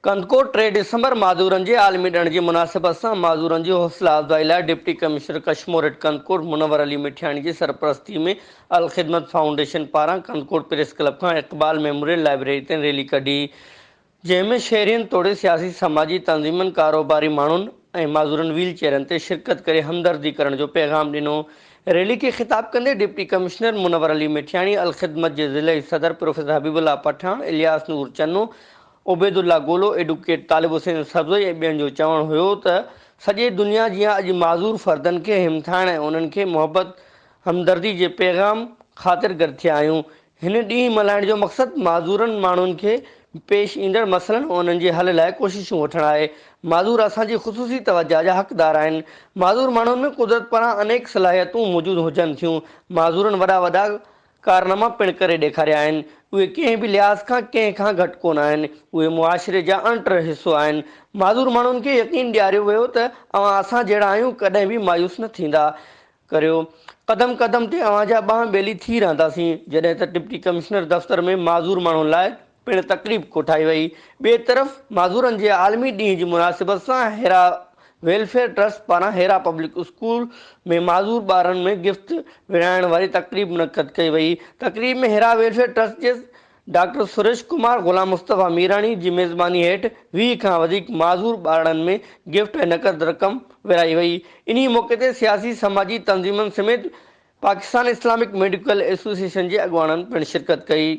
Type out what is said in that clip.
कंदकोट 3 डिसंबर माज़ूरनि जे आलमी ॾिण जी मुनासिबत सां माज़ूरनि जी हौसला अफ़ज़ाई लाइ डिप्टी कमिश्नर कशमोरेट कंदकोट मुनव्वर अली मिठियाणी जी सरपरस्ती में अल ख़िदमत फाउंडेशन पारां कंदकोट प्रेस क्लब खां इक़बाल मेमोरियल लाइब्रेरी ते रैली कढी, जंहिंमें शहरियनि तोड़े सियासी समाजी तंज़ीमनि कारोबारी माण्हुनि ऐं माज़ूरनि व्हील चेयरनि ते शिरकत करे हमदर्दी करण जो पैगाम ॾिनो। रैली खे ख़िताब कंदे डिप्टी कमिश्नर मुनव्वर अली मिठियाणी, अल ख़िदमत जे ज़िले सदर प्रोफेसर हबीबुल्ला पठान, इलियास नूर चन्नू, उबैदुल्ला गोलो, एडवोकेट तालिब हुसैन सब्ज़ई ऐं ॿियनि जो चवणु हुयो त सॼे दुनिया जीअं अॼु माज़ूर फ़र्दनि खे हिमथाइण ऐं उन्हनि खे मुहबत हमदर्दी जे पैगाम ख़ातिरगर थिया आहियूं। हिन ॾींहुं मल्हाइण जो मक़सदु माज़ूरनि माण्हुनि खे पेश ईंदड़ मसइलनि ऐं उन्हनि जे हल लाइ कोशिशूं वठणु आहे। माज़ूर असांजी ख़ुसूसी तवजा जा हक़दार आहिनि। माज़ूर माण्हुनि में कुदरत पारां अनेक सलाहियतूं मौजूदु हुजनि थियूं। माज़ूरनि वॾा वॾा कारनामा पिणु करे ॾेखारिया आहिनि। उहे कंहिं बि लिहाज़ खां कंहिं खां घटि कोन आहिनि। उहे मुआशिरे जा अणिट हिसो आहिनि। माज़ूर माण्हुनि खे यकीन ॾियारियो वियो त अवां असां जहिड़ा आहियूं, कॾहिं बि मायूस न थींदा करियो। क़दम क़दम ते अवां जा ॿांह ॿेली थी रहंदासीं। जॾहिं त डिप्टी कमिश्नर दफ़्तर में माज़ूर माण्हुनि लाइ पिणु तक़रीब कोठाई वई। ॿिए तरफ़ माज़ूरनि जे आलमी ॾींहं जी मुनासिबत सां हेरा वेलफेयर ट्रस्ट पारां हेरा पब्लिक स्कूल में माज़ूर ॿारनि में गिफ्ट विरहाइण वारी तक़रीब मुनक़द कई वई। तक़रीब में हेरा वेलफेयर ट्रस्ट जे डॉक्टर सुरेश कुमार, ग़ुलाम मुस्तफ़ा मीरानी जी मेज़बानी हेठि 20 खां वधीक माज़ूर ॿारनि में गिफ्ट ऐं नक़द रक़म विरहाई वई। इन्ही मौक़े ते सियासी समाजी तंज़ीमनि समेत पाकिस्तान इस्लामिक मेडिकल एसोसिएशन जे अॻुवाननि पिणु शिरकत कई।